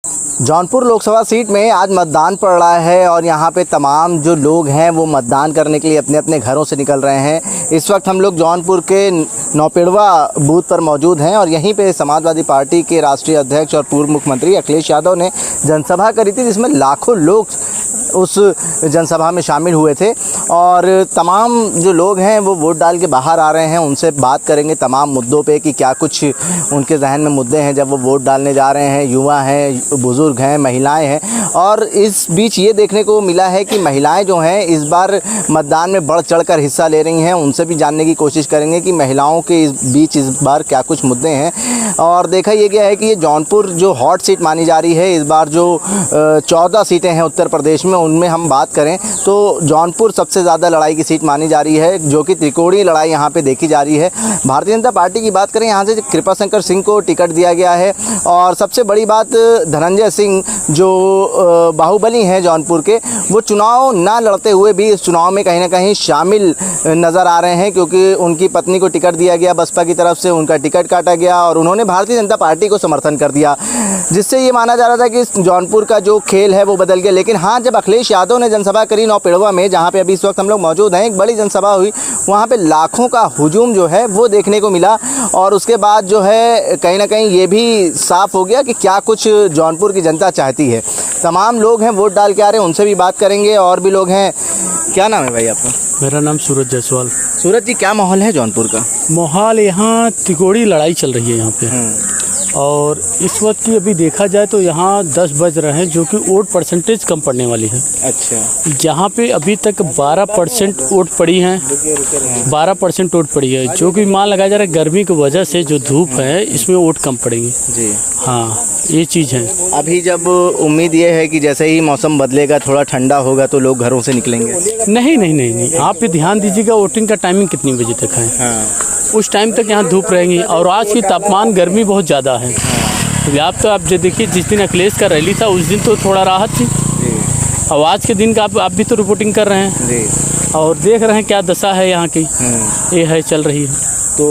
Jaunpur Lok Sabha seat में आज मतदान पड़ रहा है और यहाँ पे तमाम जो लोग हैं वो मतदान करने के लिए अपने अपने घरों से निकल रहे हैं। इस वक्त हम लोग जौनपुर के नौपेड़वा बूथ पर मौजूद हैं और यहीं पे समाजवादी पार्टी के राष्ट्रीय अध्यक्ष और पूर्व मुख्यमंत्री अखिलेश यादव ने जनसभा करी थी, जिसमें लाखों लोग उस जनसभा में शामिल हुए थे। और तमाम जो लोग हैं वो वोट डाल के बाहर आ रहे हैं। उनसे बात करेंगे तमाम मुद्दों पे कि क्या कुछ उनके जहन में मुद्दे हैं जब वो वोट डालने जा रहे हैं। युवा हैं, बुज़ुर्ग हैं, महिलाएं हैं। और इस बीच ये देखने को मिला है कि महिलाएं जो हैं इस बार मतदान में बढ़ चढ़कर हिस्सा ले रही हैं। उनसे भी जानने की कोशिश करेंगे कि महिलाओं के इस बीच इस बार क्या कुछ मुद्दे हैं। और देखा ये गया है कि ये जौनपुर जो हॉट सीट मानी जा रही है, इस बार जो 14 सीटें हैं उत्तर प्रदेश में, उनमें हम बात करें तो जौनपुर सबसे ज़्यादा लड़ाई की सीट मानी जा रही है, जो कि त्रिकोणीय लड़ाई यहाँ पे देखी जा रही है। भारतीय जनता पार्टी की बात करें, यहाँ से कृपाशंकर सिंह को टिकट दिया गया है। और सबसे बड़ी बात, धनंजय सिंह जो बाहुबली हैं जौनपुर के, वो चुनाव ना लड़ते हुए भी इस चुनाव में कहीं ना कहीं शामिल नज़र आ रहे हैं, क्योंकि उनकी पत्नी को टिकट दिया गया बसपा की तरफ से, उनका टिकट काटा गया और उन्होंने भारतीय जनता पार्टी को समर्थन कर दिया, जिससे ये माना जा रहा था कि जौनपुर का जो खेल है वो बदल गया। लेकिन हाँ, जब अखिलेश यादव ने जनसभा करी नौपेड़वा में, जहाँ पे अभी इस वक्त हम लोग मौजूद हैं, एक बड़ी जनसभा हुई, वहाँ पे लाखों का हुजूम जो है वो देखने को मिला। और उसके बाद जो है कहीं ना कहीं ये भी साफ हो गया कि क्या कुछ जौनपुर की जनता चाहती है। तमाम लोग हैं वोट डाल के आ रहे हैं, उनसे भी बात करेंगे। और भी लोग हैं। क्या नाम है भाई आपका? मेरा नाम सूरज जायसवाल। सूरज जी, क्या माहौल है जौनपुर का? माहौल यहाँ त्रिकोणीय लड़ाई चल रही है यहाँ पे। और इस वक्त की अभी देखा जाए तो यहाँ 10 बज रहे हैं, जो कि वोट परसेंटेज कम पड़ने वाली है। अच्छा। जहाँ पे अभी तक 12% वोट पड़ी हैं, 12% वोट पड़ी है, जो कि मान लगाया जा रहा है गर्मी की वजह से जो धूप है इसमें वोट कम पड़ेंगे जी। हाँ, ये चीज़ है। अभी जब उम्मीद ये है कि जैसे ही मौसम बदलेगा, थोड़ा ठंडा होगा, तो लोग घरों से निकलेंगे? नहीं नहीं नहीं नहीं, आप ये ध्यान दीजिएगा वोटिंग का टाइमिंग कितनी बजे तक है। हाँ। उस टाइम तक यहाँ धूप रहेंगी। और आज की तापमान गर्मी बहुत ज़्यादा है। आप जो देखिए, जिस दिन अखिलेश का रैली था उस दिन तो थोड़ा राहत थी, और आज के दिन का आप भी तो रिपोर्टिंग कर रहे हैं जी। और देख रहे हैं क्या दशा है यहाँ की, ये है चल रही है। तो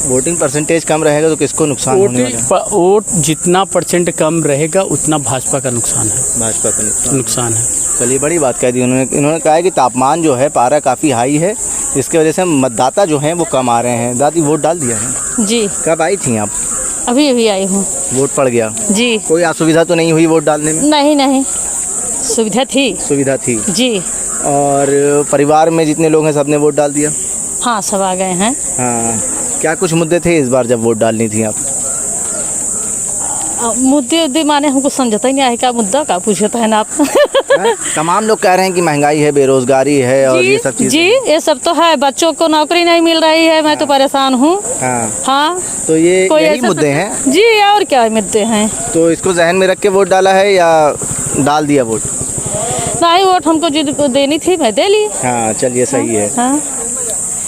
वोटिंग परसेंटेज कम रहेगा तो किसको नुकसान होने वाला है? वोट जितना परसेंट कम रहेगा उतना भाजपा का नुकसान है। भाजपा का नुकसान है। चलिए, बड़ी बात कह दी इन्होंने कहा है कि तापमान जो है, पारा काफ़ी हाई है, इसकी वजह से मतदाता जो हैं वो कम आ रहे हैं। दादी, वोट डाल दिया है जी? कब आई थी आप? अभी अभी आई हूँ। वोट पड़ गया जी? कोई असुविधा तो नहीं हुई वोट डालने में? नहीं नहीं, सुविधा थी जी। और परिवार में जितने लोग हैं सबने वोट डाल दिया? हाँ, सब आ गए हैं। हाँ। क्या कुछ मुद्दे थे इस बार जब वोट डालनी थी आप? मुद्दे माने हमको समझता ही नहीं है, क्या मुद्दा का पूछता है ना आप? तमाम लोग कह रहे हैं कि महंगाई है, बेरोजगारी है और ये सब चीजें। जी, ये सब तो है। बच्चों को नौकरी नहीं मिल रही है, मैं तो परेशान हूँ। हाँ, तो ये यही मुद्दे हैं जी। और क्या मुद्दे हैं? तो इसको जहन में रख के वोट डाला है या डाल दिया वोट? नहीं, वोट हमको जिनको देनी थी मैं दे ली। हाँ, चलिए, सही है। हाँ,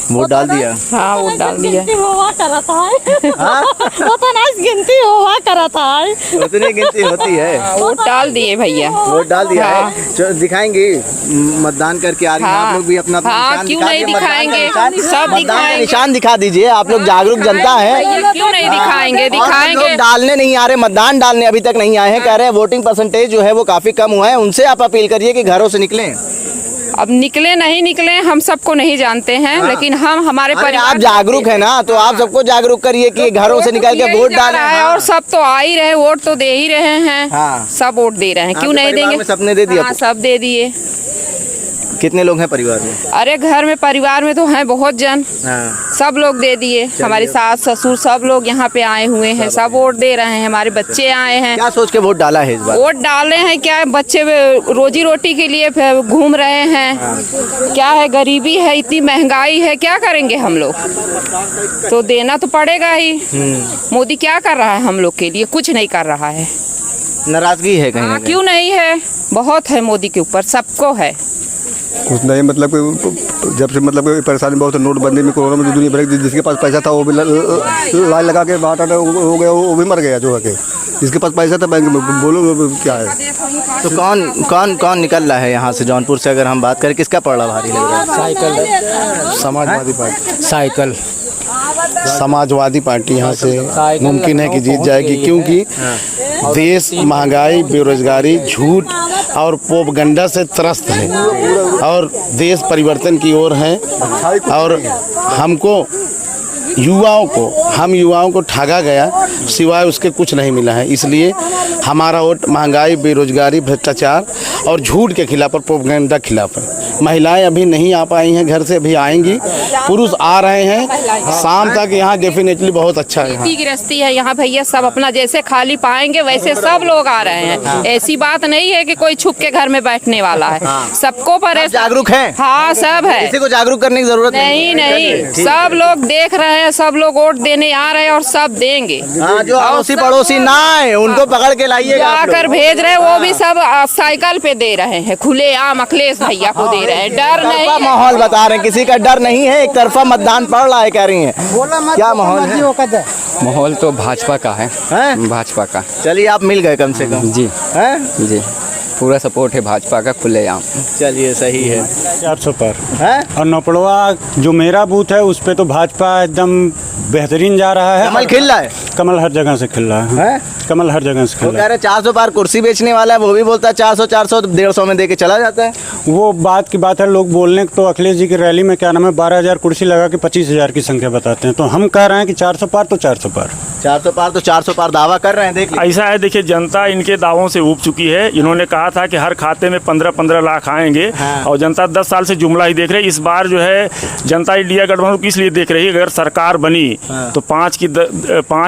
वोट डाल दिया? हाँ, वोट डाल दिया। हुआ करा था वो तो ना गिनती हुआ करा था, उतनी गिनती होती है। वोट डाल दिए भैया। वोट डाल दिया है। दिखाएंगे मतदान करके आ रही हैं आप लोग भी अपना निशान? क्यों नहीं दिखाएंगे? सब दिखाएंगे। निशान दिखा दीजिए, आप लोग जागरूक जनता है। क्यों नहीं दिखाएंगे? दिखाएंगे। डालने नहीं आ रहे, मतदान डालने अभी तक नहीं आए हैं, कह रहे हैं वोटिंग परसेंटेज जो है वो काफी कम हुआ है। उनसे आप अपील करिए कि घरों से निकलें। अब निकले नहीं निकले हम सबको नहीं जानते हैं, लेकिन हम हमारे परिवार, आप जागरूक है ना, तो आप सबको जागरूक करिए कि घरों से निकल के वोट डालें। और सब तो आ ही रहे, वोट तो दे ही रहे हैं। सब वोट दे रहे हैं, क्यों नहीं देंगे? सबने दे दिया? सब दे दिए। कितने लोग हैं परिवार में? अरे घर में परिवार में तो हैं बहुत जन। सब लोग दे दिए। हमारी सास ससुर सब लोग यहाँ पे आए हुए हैं, सब वोट दे रहे हैं। हमारे बच्चे आए हैं। क्या सोच के वोट डाला है इस बार? वोट डाले हैं क्या, बच्चे रोजी रोटी के लिए घूम रहे हैं। क्या है, गरीबी है, इतनी महंगाई है, क्या करेंगे हम लोग? तो देना तो पड़ेगा ही। मोदी क्या कर रहा है हम लोग के लिए? कुछ नहीं कर रहा है। नाराजगी है कहीं? क्यों नहीं है, बहुत है मोदी के ऊपर, सबको है। कुछ नहीं, मतलब जब से परेशानी बहुत है, नोटबंदी में, कोरोना में, दुनिया भर जिसके पास पैसा था वो भी लाइन लगा के बाहर हो गया, वो भी मर गया जो है। जिसके पास पैसा था बैंक में, बोलो क्या है। तो कौन निकल रहा है यहाँ से जौनपुर से? अगर हम बात करें किसका पड़ा भारी लग रहा है? समाजवादी पार्टी समाजवादी पार्टी यहाँ से मुमकिन है कि जीत जाएगी, क्योंकि देश महंगाई, बेरोजगारी, झूठ और प्रोपगंडा से त्रस्त है और देश परिवर्तन की ओर है। और हम युवाओं को ठगा गया, सिवाय उसके कुछ नहीं मिला है। इसलिए हमारा वोट महंगाई, बेरोजगारी, भ्रष्टाचार और झूठ के खिलाफ और प्रोपगंडा के खिलाफ है। महिलाएं अभी नहीं आ पाई हैं घर से, अभी आएंगी। पुरुष आ रहे हैं, शाम तक यहाँ डेफिनेटली बहुत अच्छा है। खेती गृहस्थी है यहाँ भैया, सब अपना जैसे खाली पाएंगे वैसे सब लोग आ रहे हैं। ऐसी बात नहीं है कि कोई छुप के घर में बैठने वाला है, सबको पर जागरूक है। हाँ, सब है, किसी को जागरूक करने की जरूरत नहीं, सब लोग देख रहे हैं, सब लोग वोट देने आ रहे हैं और सब देंगे। जो अड़ोसी पड़ोसी ना आए उनको पकड़ के लाइए, जाकर भेज रहे हैं, वो भी सब साइकिल पे दे रहे हैं, खुले आम अखिलेश भैया को दे रहे हैं। डर नहीं है, माहौल बता रहे हैं, किसी का डर नहीं है, एक तरफा मतदान पड़ रहा है कह रही हैं। क्या माहौल है? माहौल तो भाजपा का है, भाजपा का। चलिए आप मिल गए कम से कम। जी हैं? जी, पूरा सपोर्ट है भाजपा का, खुलेआम। चलिए सही है। 400 पर हैं? और नौपड़वा जो मेरा बूथ है उस पे तो भाजपा एकदम बेहतरीन जा रहा है। कमल खिल रहा है। कमल हर जगह से खिल रहा है, कमल हर जगह से खिल वो रहा कह रहे 400 पार कुर्सी बेचने वाला है, वो भी बोलता है 400 150 में दे के चला जाता है। है। वो बात की बात है, लोग बोलने तो अखिलेश जी की रैली में क्या नाम है 12,000 कुर्सी लगा के 25,000 की संख्या बताते हैं। तो हम कह रहे हैं कि 400 पार तो 400 पार, 400 पार तो 400 पार दावा कर रहे हैं। देख लीजिए। ऐसा है, देखिए जनता इनके दावों से ऊब चुकी है। इन्होंने कहा था कि हर खाते में 15-15 लाख आएंगे, और जनता 10 साल से जुमला ही देख रही है। इस बार जो है जनता इंडिया गठबंधन किस लिए देख रही है, अगर सरकार बनी तो 5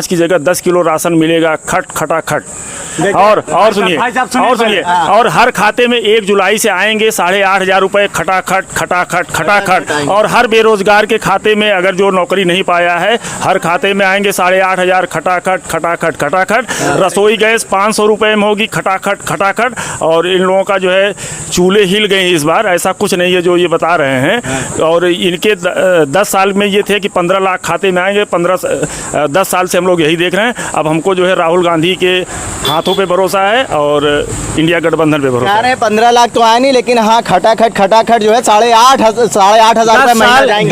की जगह 10 किलो राशन मिलेगा, खटाखट। और सुनिए, और हर खाते में 1 जुलाई से आएंगे 8,500 रुपए, खटाखट। और हर बेरोजगार के खाते में, अगर जो नौकरी नहीं पाया है, हर खाते में आएंगे 8,500, खटाखट। रसोई गैस 500 रुपए में होगी, खटाखट। और इन लोगों का जो है चूल्हे हिल गए इस बार, ऐसा कुछ नहीं है जो ये बता रहे हैं। और इनके 10 साल में ये थे कि 15 लाख खाते में आएंगे, 10 साल से हम लोग यही देख रहे हैं। अब हमको जो है राहुल गांधी के हाथों पे भरोसा है और इंडिया गठबंधन पे भरोसा है। 15 लाख तो आया नहीं, लेकिन हाँ खटाखट जो है 8,500 रुपए महीना जाएंगे।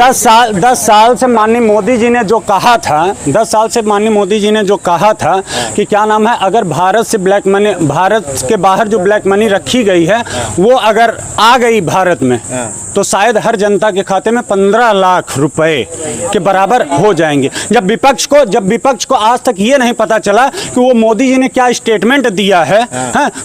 10 साल से माननीय मोदी जी ने जो कहा था, 10 साल से माननीय मोदी जी ने जो कहा था कि क्या नाम है, अगर भारत से ब्लैक मनी, भारत के बाहर जो ब्लैक मनी रखी गई है वो अगर आ गई भारत में, तो शायद हर जनता के खाते में 15 लाख रुपए के बराबर हो जाएंगे। जब विपक्ष को आज तक ये नहीं पता चला कि वो मोदी जी ने क्या स्टेटमेंट दिया है,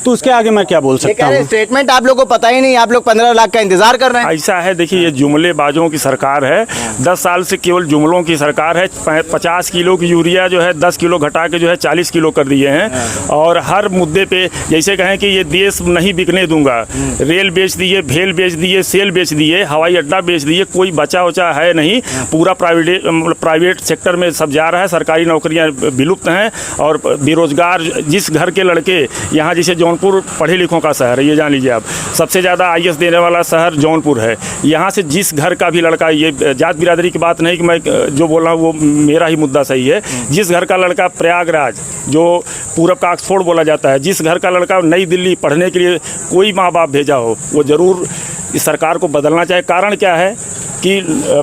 तो उसके आगे मैं क्या बोल सकता हूँ। स्टेटमेंट आप लोगों को पता ही नहीं, आप लोग 15 लाख का इंतजार कर रहे हैं। ऐसा है, देखिए ये जुमलेबाजों की सरकार है, 10 साल से केवल जुमलों की सरकार है। 50 किलो की यूरिया जो है 10 किलो घटा के जो है 40 किलो कर दिए हैं। और हर मुद्दे पे जैसे कहें कि ये देश नहीं बिकने दूंगा, रेल बेच दिए, भेल बेच दिए, सेल बेच दिए, हवाई अड्डा बेच दिए, कोई बचा उचा है नहीं। पूरा प्राइवेट सेक्टर में सब जा रहा है, सरकारी नौकरियां विलुप्त हैं। और बेरोजगार जिस घर के लड़के यहाँ, जैसे जौनपुर पढ़े लिखों का शहर है, ये जान लीजिए आप, सबसे ज़्यादा IAS देने वाला शहर जौनपुर है। यहाँ से जिस घर का भी लड़का, ये जात बिरादरी की बात नहीं कि मैं जो बोल रहा हूँ वो मेरा ही मुद्दा सही है, जिस घर का लड़का प्रयागराज, जो पूरब का ऑक्सफोर्ड बोला जाता है, जिस घर का लड़का नई दिल्ली पढ़ने के लिए कोई माँ बाप भेजा हो, वो ज़रूर इस सरकार को बदलना चाहे। कारण क्या है कि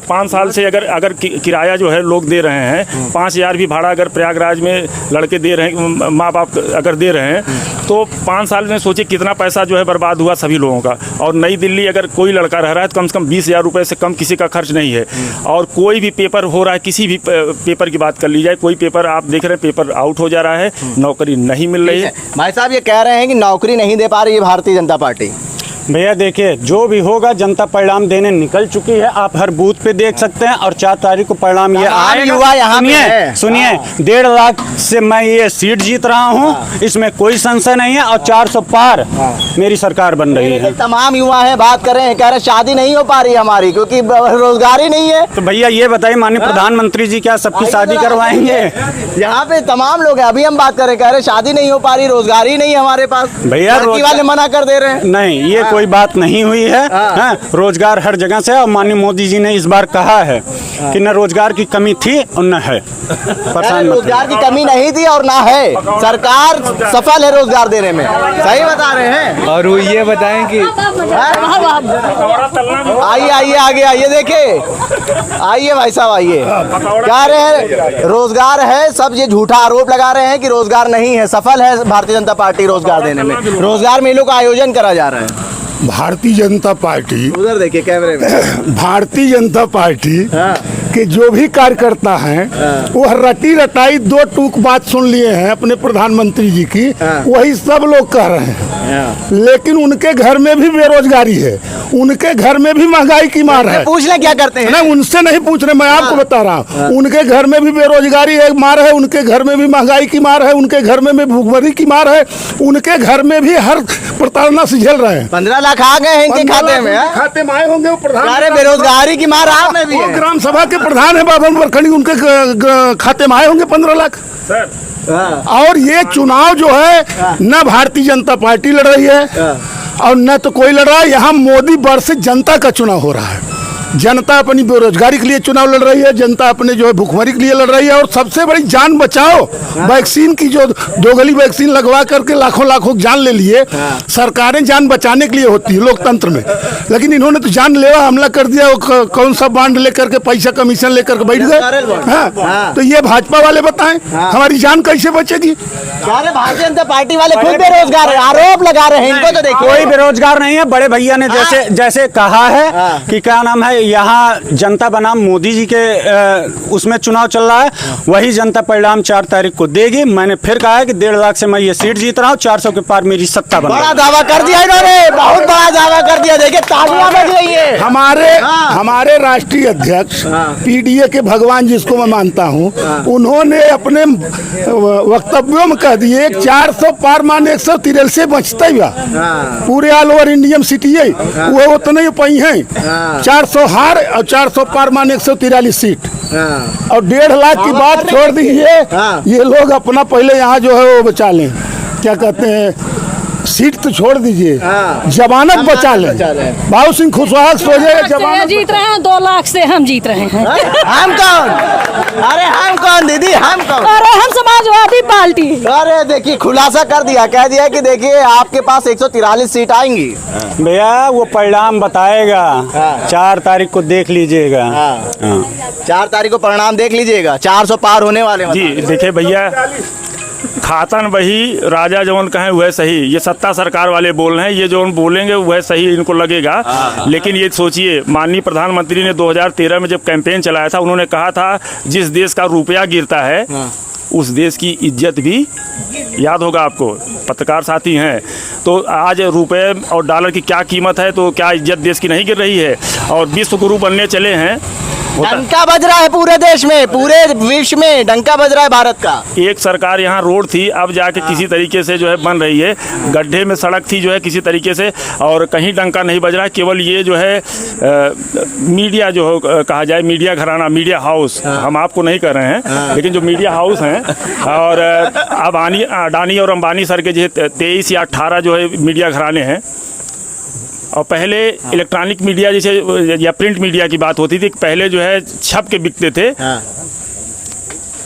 5 साल से अगर किराया जो है लोग दे रहे हैं, 5,000 भी भाड़ा अगर प्रयागराज में लड़के दे रहे हैं, माँ बाप अगर दे रहे हैं, तो 5 साल में सोचिए कितना पैसा जो है बर्बाद हुआ सभी लोगों का। और नई दिल्ली अगर कोई लड़का रह रहा है तो कम से कम 20,000 रुपये से कम किसी का खर्च नहीं है। और कोई भी पेपर हो रहा है, किसी भी पेपर की बात कर ली जाए, कोई पेपर आप देख रहे हैं पेपर आउट हो जा रहा है, नौकरी नहीं मिल रही है। भाई साहब ये कह रहे हैं कि नौकरी नहीं दे पा रही है भारतीय जनता पार्टी। भैया देखिए, जो भी होगा जनता परिणाम देने निकल चुकी है, आप हर बूथ पे देख सकते हैं। और 4 तारीख को परिणाम ये आएगा। युवा यहाँ सुनिए, 1.5 लाख से मैं ये सीट जीत रहा हूँ, इसमें कोई संशय नहीं है। और 400 पार मेरी सरकार बन रही है। तमाम युवा है, बात कर रहे हैं, कह रहे शादी नहीं हो पा रही हमारी क्योंकि रोजगार ही नहीं है। तो भैया ये बताइए, माननीय प्रधानमंत्री जी क्या सबकी शादी करवाएंगे? यहाँ पे तमाम लोग हैं, अभी हम बात कर रहे, कह रहे शादी नहीं हो पा रही, रोजगार ही नहीं है हमारे पास। भैया लड़की वाले मना कर दे रहे हैं। नहीं, ये कोई बात नहीं हुई है। हाँ, रोजगार हर जगह से, और माननीय मोदी जी ने इस बार कहा है कि न रोजगार की कमी थी और न है। रोजगार की कमी नहीं थी और ना है, सरकार सफल है रोजगार देने में। सही बता रहे हैं। और वो ये बताएं कि आइए आइए आगे आइए, देखिए आइए भाई साहब आइए। कह रहे हैं रोजगार है, सब ये झूठा आरोप लगा रहे हैं कि रोजगार नहीं है। सफल है भारतीय जनता पार्टी रोजगार देने में, रोजगार मेलों का आयोजन करा जा रहा है। भारतीय जनता पार्टी, उधर देखिए कैमरे में, भारतीय जनता पार्टी के जो भी कार्यकर्ता हैं वो रटी रटाई दो टूक बात सुन लिए हैं अपने प्रधानमंत्री जी की, वही सब लोग कह रहे हैं। लेकिन उनके घर में भी बेरोजगारी है, उनके घर में भी महंगाई की मार है। पूछ ले क्या करते हैं? नहीं, उनसे नहीं पूछ रहे, मैं आपको बता रहा हूँ। उनके घर में भी बेरोजगारी है, मार है, उनके घर में भी महंगाई की मार है, उनके घर में भी भूखमरी की मार है, उनके घर में भी हर प्रताड़ना से झेल रहे हैं। 15 लाख आ गए हैं इनके खाते में, खाते में आए होंगे। वो प्रधान बेरोजगारी की मार आप में भी है। ग्राम सभा के प्रधान है बाबन वरखड़ी, उनके खाते में आए होंगे 15 लाख। और ये चुनाव जो है न भारतीय जनता पार्टी लड़ रही है और न तो कोई लड़ रहा है। यहाँ मोदी वर्सेस जनता का चुनाव हो रहा है। जनता अपनी बेरोजगारी के लिए चुनाव लड़ रही है, जनता अपने जो है भूखमरी के लिए लड़ रही है। और सबसे बड़ी जान बचाओ वैक्सीन की, जो 2 गली वैक्सीन लगवा करके लाखों लाखों जान ले लिए। सरकारें जान बचाने के लिए होती है लोकतंत्र में, लेकिन इन्होंने तो जानलेवा हमला कर दिया। वो कौन सा बांड लेकर के, पैसा कमीशन लेकर के बैठ गए। हाँ, तो ये भाजपा वाले बताएं हमारी जान कैसे बचेगी? भारतीय जनता पार्टी वाले खुद बेरोजगार है, आरोप लगा रहे हैं। इनको तो देखो, कोई बेरोजगार नहीं है। बड़े भैया ने जैसे कहा है कि क्या नाम है, यहाँ जनता बनाम मोदी जी के उसमें चुनाव चल रहा है, वही जनता परिणाम 4 तारीख को देगी। मैंने फिर कहा है कि 1.5 लाख से मैं ये सीट जीत रहा हूँ, 400 के पार मेरी सत्ता बना। बड़ा दावा कर दिया इन्होंने, बहुत बड़ा दावा कर दिया। देखिए तालियां बज रही है। हमारे राष्ट्रीय अध्यक्ष पीडीए के भगवान जिसको मैं मानता हूँ, उन्होंने अपने वक्तव्यों में कह दिए 400 पार मान 143 बचता ही पूरे ऑल ओवर इंडियन सिटी है, वो उतने पाई है। 400 हार और 400 पार मान 143 सीट और 1.5 लाख की बात छोड़ दीजिए। ये लोग अपना पहले यहाँ जो है वो बचा लें, क्या कहते हैं, सीट तो छोड़ दीजिए, जमानत बचा लें। बाबू सिंह कुशवाहा सोचे जमानत जीत रहे हैं, 2 लाख से हम जीत रहे हैं। हम कौन? अरे हम कौन दीदी, हम कौन? अरे हम समाजवादी पार्टी। अरे देखिए खुलासा कर दिया, कह दिया कि देखिए आपके पास 143 सीट आएंगी। भैया वो परिणाम बताएगा, 4 तारीख को देख लीजिएगा। 4 तारीख को परिणाम देख लीजिएगा, 400 पार होने वाले। जी देखिए भैया, खातन वही राजा जौन कहें वह सही। ये सत्ता सरकार वाले बोल रहे हैं, ये जो बोलेंगे वह सही इनको लगेगा। लेकिन ये सोचिए, माननीय प्रधानमंत्री ने 2013 में जब कैंपेन चलाया था, उन्होंने कहा था जिस देश का रुपया गिरता है उस देश की इज्जत भी, याद होगा आपको, पत्रकार साथी हैं। तो आज रुपए और डॉलर की क्या कीमत है, तो क्या इज्जत देश की नहीं गिर रही है? और विश्व गुरु बनने चले हैं। डंका बज रहा है पूरे देश में, पूरे विश्व में डंका बज रहा है भारत का। एक सरकार यहाँ रोड थी, अब जाके किसी तरीके से जो है बन रही है। गड्ढे में सड़क थी जो है किसी तरीके से, और कहीं डंका नहीं बज रहा है। केवल ये जो है मीडिया जो कहा जाए, मीडिया घराना, मीडिया हाउस, हम आपको नहीं कर रहे हैं, लेकिन जो मीडिया हाउस हैं और अडानी और अंबानी सर के जो 23 या 18 जो है मीडिया घराने हैं। और पहले इलेक्ट्रॉनिक मीडिया जैसे या प्रिंट मीडिया की बात होती थी, पहले जो है छप के बिकते थे,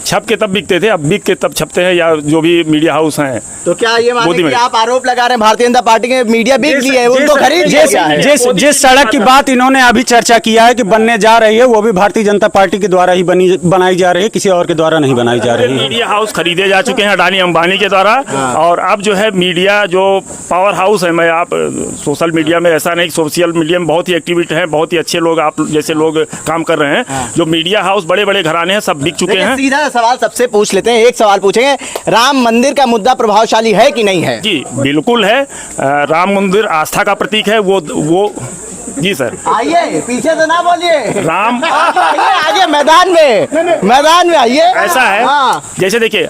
छप के तब बिकते थे, अब बिक के तब छपते हैं, या जो भी मीडिया हाउस हैं। तो क्या ये माने कि आप आरोप लगा रहे हैं भारतीय जनता पार्टी के मीडिया बिक ली है, उनको खरीद लिया है? जिस सड़क की बात इन्होंने अभी चर्चा किया है कि बनने जा रही है, वो भी भारतीय जनता पार्टी के द्वारा ही बनाई जा रही है, किसी और के द्वारा नहीं बनाई जा रही है। मीडिया हाउस खरीदे जा चुके हैं अडानी अंबानी के द्वारा। और अब जो है मीडिया जो पावर हाउस है, मैं आप सोशल मीडिया में ऐसा नहीं, सोशल मीडिया में बहुत ही एक्टिविटी हैं, बहुत ही अच्छे लोग आप जैसे लोग काम कर रहे हैं। जो मीडिया हाउस बड़े बड़े घराने हैं सब बिक चुके हैं। सीधा सवाल सबसे पूछ लेते हैं, एक सवाल पूछेंगे, राम मंदिर का मुद्दा प्रभावशाली है कि नहीं है? जी बिल्कुल है। राम मंदिर आस्था का प्रतीक है। वो जी सर। आइए, पीछे से ना बोलिए, राम आगे मैदान में आइए। ऐसा है, हाँ। जैसे देखिए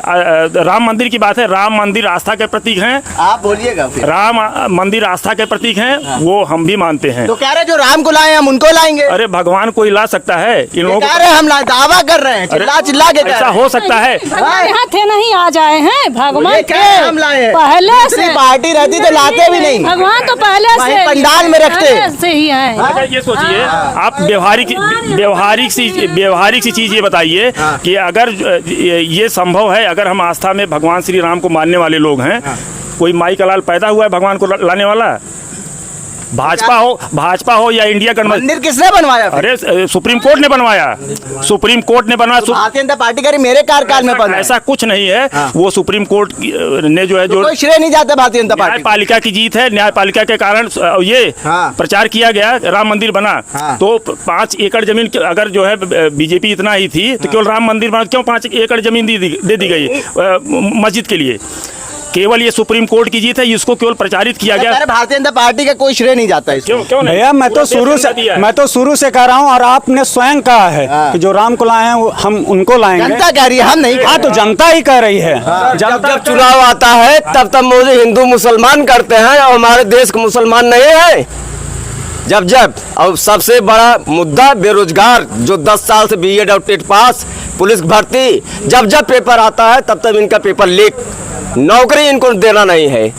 राम मंदिर की बात है, राम मंदिर आस्था के प्रतीक हैं। आप बोलिएगा फिर। राम मंदिर आस्था के प्रतीक हैं, वो हम भी मानते हैं। तो कह रहे जो राम को लाए हम उनको लाएंगे। अरे भगवान कोई ला सकता है, इन लोगों कह रहे हम दावा कर रहे हैं, चिल्ला के ऐसा हो सकता है। यहाँ थे नहीं आ जाए हैं भगवान क्या हम लाए हैं? पहले से पार्टी रहती तो लाते भी नहीं, भगवान तो पहले वहीं से पंडाल में रखते से ही है। अच्छा ये सोचिए, आप व्यवहारिक सी चीज ये बताइए कि अगर ये संभव है, अगर हम आस्था में भगवान श्री राम को मानने वाले लोग हैं, कोई माई का लाल पैदा हुआ है भगवान को लाने वाला? भाजपा हो या इंडिया गठबंधन। मंदिर किसने बनवाया? अरे सुप्रीम कोर्ट ने बनवाया, सुप्रीम कोर्ट ने बनवाया। भारतीय जनता पार्टी का मेरे कार्यकाल में बना। ऐसा कुछ नहीं है। हाँ। वो सुप्रीम कोर्ट ने जो है, जो कोई श्रेय नहीं जाता भारतीय जनता पार्टी। न्यायपालिका की जीत है, न्यायपालिका के कारण ये हाँ। प्रचार किया गया, राम मंदिर बना। हाँ। तो 5 एकड़ जमीन अगर जो है बीजेपी इतना ही थी तो केवल राम मंदिर बना, क्यों 5 एकड़ जमीन दे दी गई मस्जिद के लिए? केवल ये सुप्रीम कोर्ट की जीत है, इसको केवल प्रचारित किया गया। भारतीय जनता पार्टी का कोई श्रेय नहीं जाता है। क्यों नहीं? भैया मैं तो शुरू से कह रहा हूँ, और आपने स्वयं कहा है कि जो राम को लाए हैं वो हम उनको लाएंगे। जनता कह रही है, हम नहीं। हाँ, तो जनता ही कह रही है। जब चुनाव आता है तब मोदी हिंदू मुसलमान करते हैं, और हमारे देश के मुसलमान नहीं है। जब और सबसे बड़ा मुद्दा बेरोजगार, जो 10 साल से बीएड और टेट पास, पुलिस भर्ती, जब पेपर आता है तब इनका पेपर लीक, नौकरी इनको देना नहीं है।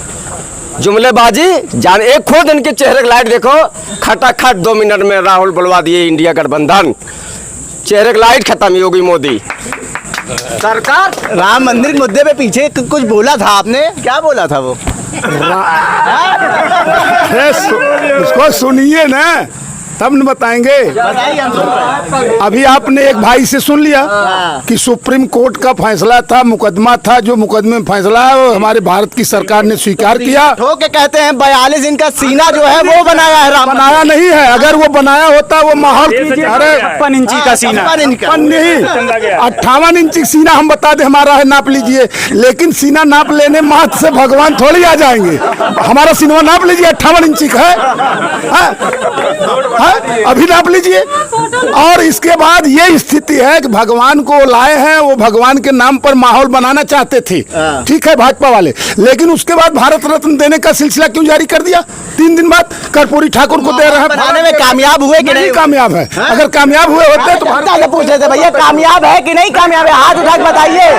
जुमलेबाजी जान, एक खुद इनके चेहरे की लाइट देखो, खटाखट 2 मिनट में राहुल बुलवा दिए इंडिया गठबंधन, चेहरे की लाइट खत्म, योगी मोदी सरकार। राम मंदिर मुद्दे पे पीछे कुछ बोला था आपने, क्या बोला था वो? उसको सुनिए ना, तब न बताएंगे। अभी आपने एक भाई से सुन लिया कि सुप्रीम कोर्ट का फैसला था, मुकदमा था, जो मुकदमे में फैसला है वो हमारे भारत की सरकार ने स्वीकार किया। ठोक के कहते हैं 42 इंच का सीना जो है वो बनाया है राम। बनाया नहीं है, अगर वो बनाया होता वो माहौल। अरे 56 इंची का सीना, 58 इंची सीना हम बता दे हमारा है, नाप लीजिए। लेकिन सीना नाप लेने माथ से भगवान थोड़ी आ जाएंगे। हमारा सीना नाप लीजिए, 58 इंची का है, अभी नाप लीजिए। और इसके बाद ये स्थिति है कि भगवान को लाए हैं, वो भगवान के नाम पर माहौल बनाना चाहते थे, ठीक है भाजपा वाले। लेकिन उसके बाद भारत रत्न देने का सिलसिला क्यों जारी कर दिया? 3 दिन बाद कर्पूरी ठाकुर को दे रहे हैं। बनाने में कामयाब हुए कि नहीं? कामयाब है। अगर कामयाब हुए होते तो पूछ रहे थे भैया कामयाब है कि नहीं कामयाब है, हाथ उठा के बताइए।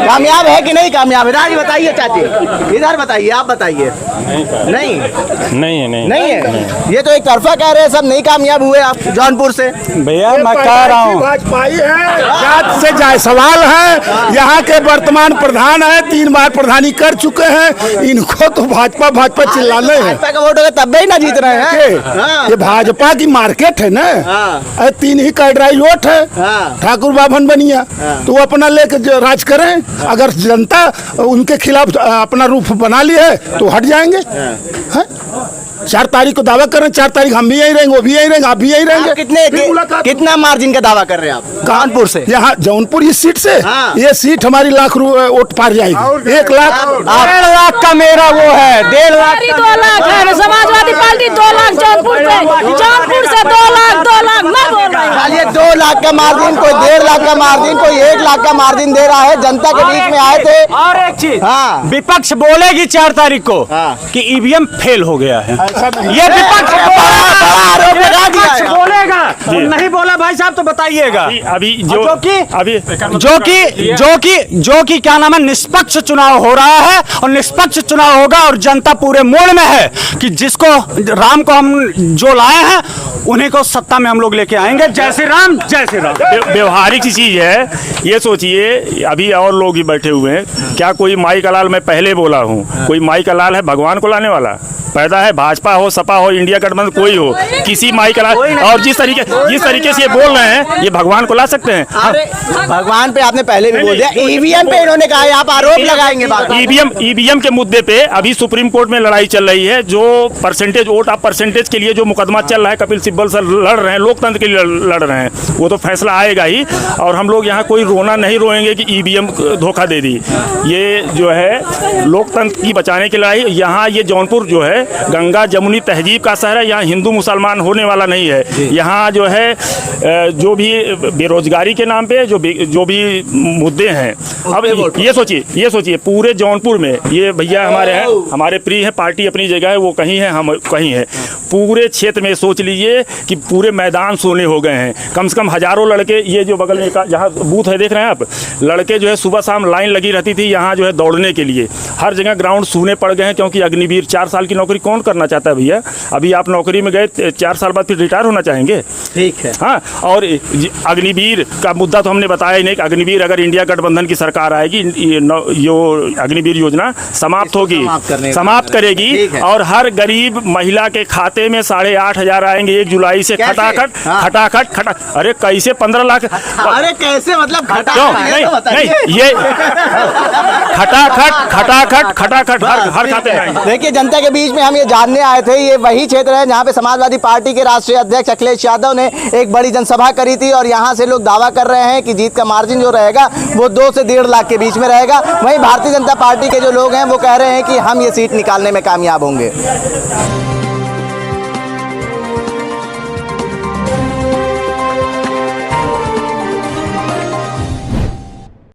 कामयाब है कि नहीं कामयाब है? राज बताइए, चाची इधर बताइए, आप बताइए। नहीं है। ये तो एक तरफा कह रहे हैं सब नहीं कामयाब हुए आप जौनपुर से। भैया मैं कह रहा हूँ, भाजपाई है, जात से जाए सवाल है। यहाँ के वर्तमान प्रधान है, 3 बार प्रधानी कर चुके हैं। इनको तो भाजपा चिल्लाने हैं। भाजपा का वोट होगा तब भी ना जीत रहे हैं। ये भाजपा की मार्केट है ना, 3 ही कैडराई वोट है, ठाकुर बाभन बनिया, तो वो अपना लेकर राज करें। अगर जनता उनके खिलाफ अपना रूप बना ली है तो हट जाएंगे। 4 तारीख को दावा कर रहे हैं, 4 तारीख हम भी यही रहेंगे, वो भी यही रहेंगे, आप भी यही रहेंगे। कितना मार्जिन का दावा कर रहे हैं आप कानपुर से? यहाँ जौनपुर इस सीट से, ये सीट हमारी लाख वोट पार जाएगी। 1 लाख 1.5 लाख का मेरा वो है, 1.5 लाख 2 लाख है। समाजवादी पार्टी 2 लाख जौनपुर से 2 लाख मैं बोल रहा हूँ। चलिए 2 लाख का मार्जिन, कोई 1.5 लाख का मार्जिन, कोई 1 लाख का मार्जिन दे रहा है। जनता के बीच में आए थे। और एक चीज, विपक्ष बोलेगी 4 तारीख को कि ईवीएम फेल हो गया है। ये विपक्ष बोलेगा, नहीं बोला भाई साहब तो बताइएगा। अभी जो कि क्या नाम है, निष्पक्ष चुनाव हो रहा है और निष्पक्ष चुनाव होगा, और जनता पूरे मूड में है कि जिसको राम को हम जो लाए हैं उन्हीं को सत्ता में हम लोग लेके आएंगे। जय श्री राम, जय श्री राम। व्यवहारिक सी चीज है। ये सोचिए, अभी और लोग ही बैठे हुए हैं, क्या कोई माई का लाल, मैं पहले बोला हूँ, कोई माई का लाल है भगवान को लाने वाला? पैदा है भाजपा हो, सपा हो, इंडिया गठबंधन कोई हो, किसी माई का लाल। और जिस तरीके से ये बोल रहे हैं, ये भगवान को ला सकते हैं? अरे भगवान पे आपने पहले भी बोल दिया, ईवीएम पे इन्होंने कहा आप आरोप लगाएंगे। ईवीएम के मुद्दे पे अभी सुप्रीम कोर्ट में लड़ाई चल रही है। जो परसेंटेज वोट ऑफ परसेंटेज के लिए जो मुकदमा चल रहा है कपिल सिब्बल से लड़ रहे हैं, लोकतंत्र के लिए लड़ रहे हैं, वो तो फैसला आएगा ही। और हम लोग यहाँ कोई रोना नहीं रोएंगे कि ईवीएम धोखा दे दी। ये जो है लोकतंत्र की बचाने के लिए यहाँ, ये जौनपुर जो है गंगा जमुनी तहजीब का शहर है। यहाँ हिंदू मुसलमान होने वाला नहीं है। यहाँ जो है जो भी बेरोजगारी के नाम पे जो भी मुद्दे हैं, अब ये सोचिए पूरे जौनपुर में, ये भैया हमारे हैं, हमारे प्रिय हैं, पार्टी अपनी जगह है, वो कहीं है, हम कहीं है। पूरे क्षेत्र में सोच लीजिए कि पूरे मैदान सोने हो गए हैं। कम से कम हजारों लड़के, ये जो बगल में जहाँ बूथ है देख रहे हैं आप, लड़के जो है सुबह शाम लाइन लगी रहती थी यहाँ जो है दौड़ने के लिए। हर जगह ग्राउंड सूने पड़ गए हैं, क्योंकि अग्निवीर 4 साल की नौकरी कौन करना चाहता है भैया? अभी आप नौकरी में गए, 4 साल बाद फिर रिटायर होना चाहेंगे? ठीक है। हाँ, और अग्निवीर का मुद्दा तो हमने बताया ही नहीं कि अग्निवीर अगर इंडिया गठबंधन की सरकार आएगी, यो अग्निवीर योजना समाप्त होगी, समाप्त करेगी, और हर गरीब महिला के खाते में 8,500 आएंगे 1 जुलाई से। खटाखट। अरे कैसे 15 लाख? अरे कैसे मतलब नहीं, ये खटाखट हर खाते में आएंगे। देखिए, जनता के बीच में हम ये जानने आए थे, ये वही क्षेत्र है जहाँ पे समाजवादी पार्टी के राष्ट्रीय अध्यक्ष अखिलेश यादव ने एक बड़ी जनसभा करी थी, और यहाँ से लोग दावा कर रहे हैं कि जीत का मार्जिन जो रहेगा वो 2 से 1.5 लाख के बीच में रहेगा। वहीं भारतीय जनता पार्टी के जो लोग हैं वो कह रहे हैं कि हम ये सीट निकालने में कामयाब होंगे।